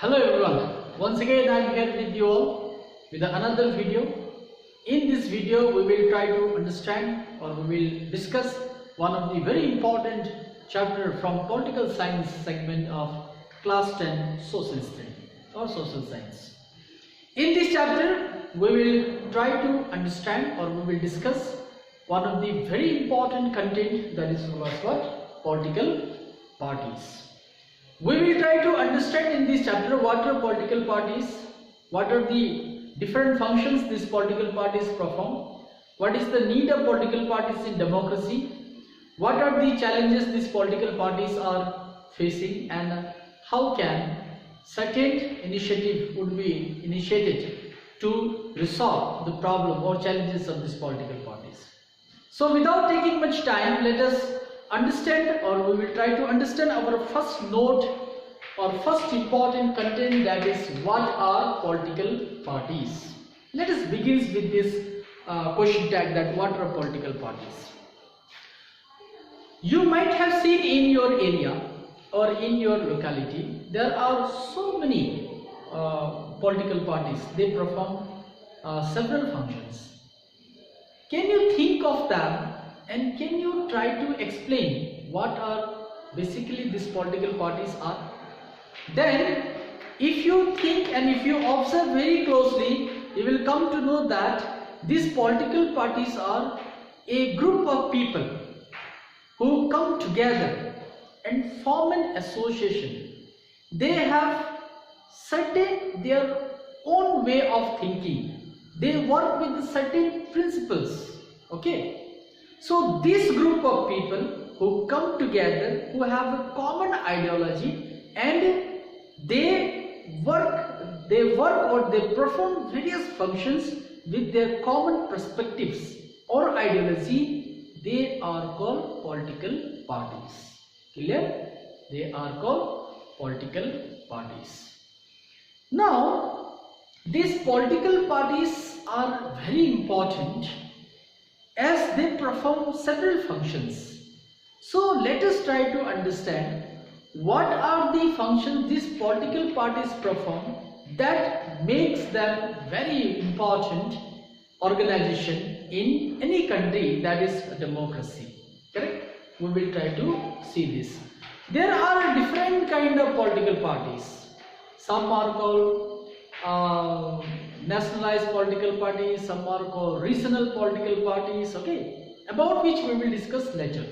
Hello everyone, once again I am here with you all with another video. In this video we will try to understand or we will discuss one of the very important chapter from political science segment of class 10 social study or social science. In this chapter we will try to understand or we will discuss one of the very important content, that is what? Political parties. We will try to understand in this chapter what are political parties, what are the different functions these political parties perform, what is the need of political parties in democracy, what are the challenges these political parties are facing, and how can certain initiative would be initiated to resolve the problem or challenges of these political parties. So without taking much time, let us understand, or we will try to understand our first note or first important content, that is what are political parties. Let us begin with this question tag, that what are political parties. You might have seen in your area or in your locality there are so many political parties. They perform several functions. Can you think of them and can you try to explain what are basically these political parties are? Then if you think and if you observe very closely, you will come to know that these political parties are a group of people who come together and form an association. They have certain their own way of thinking. They work with certain principles. Okay. So this group of people who come together, who have a common ideology, and they work or they perform various functions with their common perspectives or ideology, they are called political parties. Clear? They are called political parties. Now, these political parties are very important as they perform several functions. So let us try to understand what are the functions these political parties perform that makes them very important organization in any country that is a democracy. Correct? We will try to see this. There are different kind of political parties. Some are called nationalized political parties, some are called regional political parties, okay, about which we will discuss later.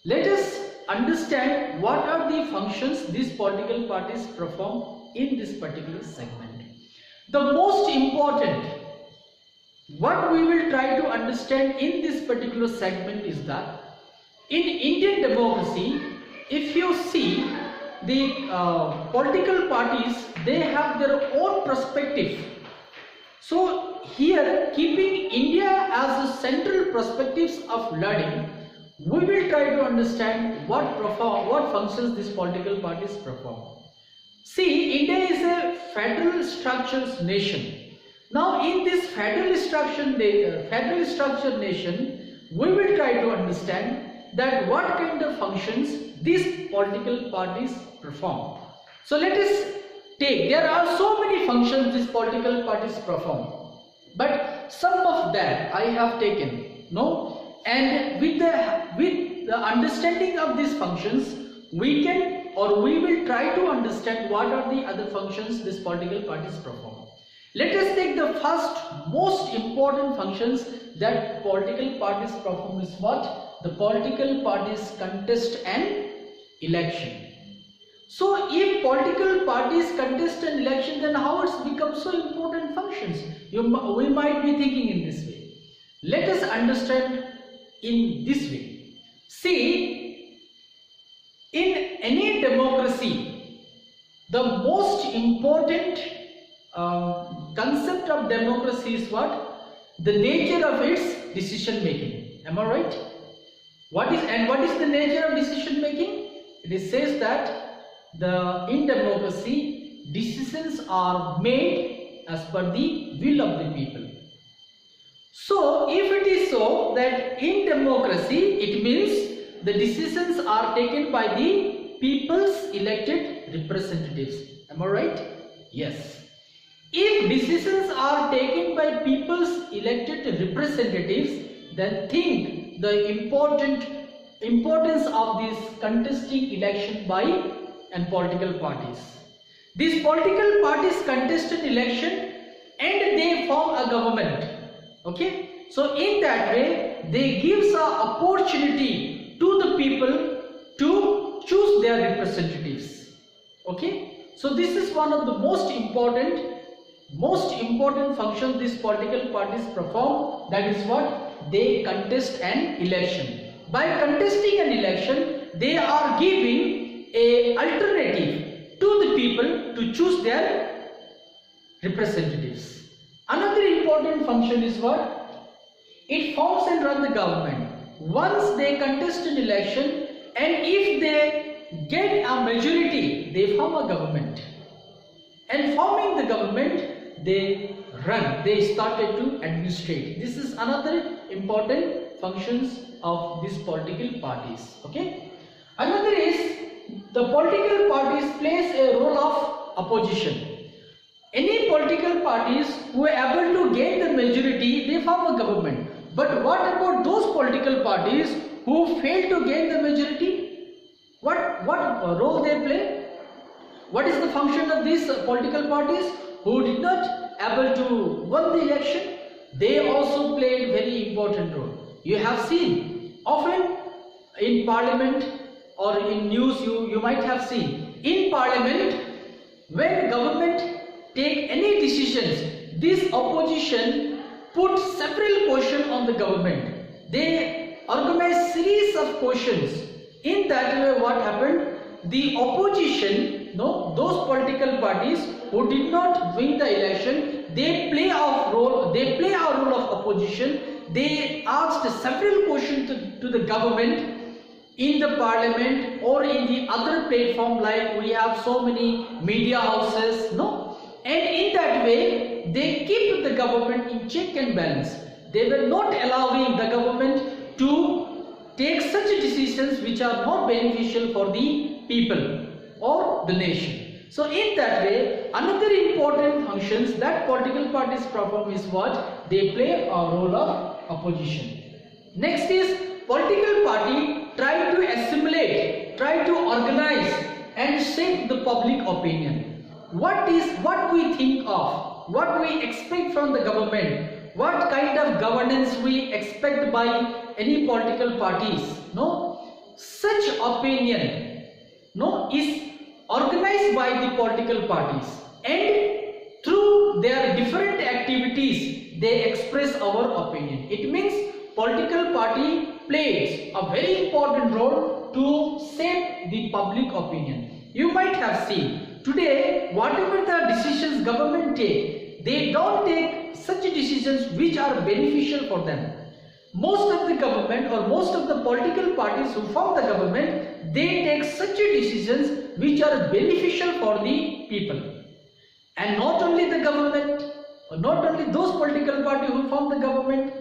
Let us understand what are the functions these political parties perform in this particular segment. The most important, what we will try to understand in this particular segment is that in Indian democracy, if you see the political parties, they have their own perspective. So here, keeping India as the central perspectives of learning, we will try to understand what functions these political parties perform. See, India is a federal structured nation. Now in this federal structured nation, we will try to understand that what kind of functions these political parties perform. So let us take, there are so many functions these political parties perform, but some of them I have taken, no, and with the understanding of these functions, we can or we will try to understand what are the other functions these political parties perform. Let us take the first most important functions that political parties perform is what? The political parties contest an election. So if political parties contest an election, then how it's become so important functions? We might be thinking in this way. Let us understand in this way. See, in any democracy, the most important concept of democracy is what? The nature of its decision making. Am I right? What is the nature of decision making? It says that in democracy, decisions are made as per the will of the people. So if it is so that in democracy, it means the decisions are taken by the people's elected representatives. Am I right? Yes. If decisions are taken by people's elected representatives, then think the importance of this contesting election by and political parties. These political parties contest an election and they form a government. Okay, so in that way they gives a opportunity to the people to choose their representatives. Okay, so this is one of the most important function these political parties perform. That is what they contest an election. By contesting an election, they are giving a alternative to the people to choose their representatives. Another important function is what? It forms and runs the government. Once they contest an election and if they get a majority, they form a government. And forming the government, they started to administrate. This is another important functions of these political parties. Okay. Another is the political parties plays a role of opposition. Any political parties who are able to gain the majority, they form a government. But what about those political parties who fail to gain the majority? What role they play? What is the function of these political parties who did not able to win the election? They also played very important role. You have seen often in parliament or in news you might have seen in parliament when government take any decisions, this opposition put several questions on the government. They organize series of questions. In that way, what happened? The opposition, those political parties who did not win the election, they play a role of opposition. They asked several questions to the government in the parliament or in the other platform, like we have so many media houses, and in that way they keep the government in check and balance. They were not allowing the government to take such decisions which are not beneficial for the people or the nation. So in that way, another important functions that political parties perform is what? They play a role of opposition. Next is political party try to assimilate, try to organize and shape the public opinion. What we think of, what we expect from the government, what kind of governance we expect by any political parties. Such opinion is organized by the political parties, and through their different activities they express our opinion. It means political party plays a very important role to shape the public opinion. You might have seen today, whatever the decisions government take, they don't take such decisions which are beneficial for them. Most of the government or most of the political parties who form the government, they take such decisions which are beneficial for the people. And not only the government, or not only those political parties who form the government,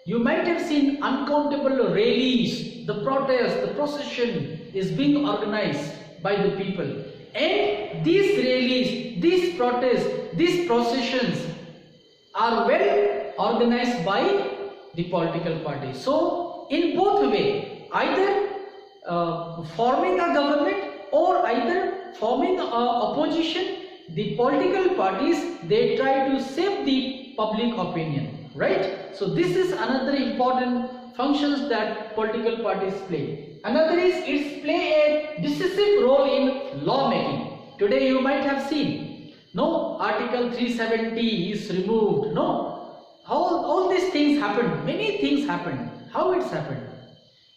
you might have seen uncountable rallies, the protest, the procession is being organized by the people. And these rallies, these protests, these processions are well organized by the political party. So in both way, either forming a government or either forming a opposition, the political parties, they try to shape the public opinion, right? So this is another important functions that political parties play. Another is it play a decisive role in lawmaking. Today you might have seen, Article 370 is removed, all these things happened, many things happened. How it's happened?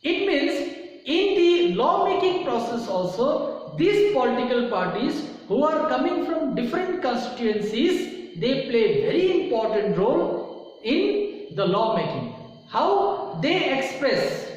It means in the lawmaking process also, these political parties who are coming from different constituencies, they play very important role in the lawmaking. How they express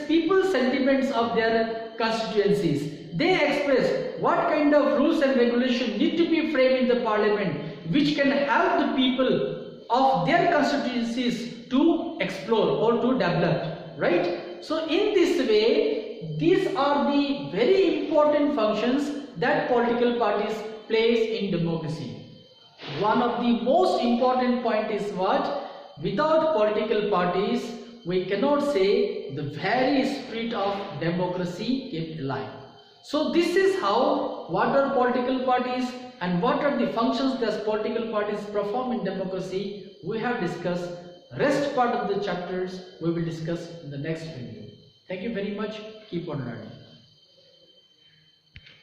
people's sentiments of their constituencies. They express what kind of rules and regulations need to be framed in the parliament which can help the people of their constituencies to explore or to develop, right? So in this way these are the very important functions that political parties plays in democracy. One of the most important point is what? Without political parties, we cannot say the very spirit of democracy kept alive. So this is how, what are political parties and what are the functions that political parties perform in democracy, we have discussed. Rest part of the chapters we will discuss in the next video. Thank you very much. Keep on learning.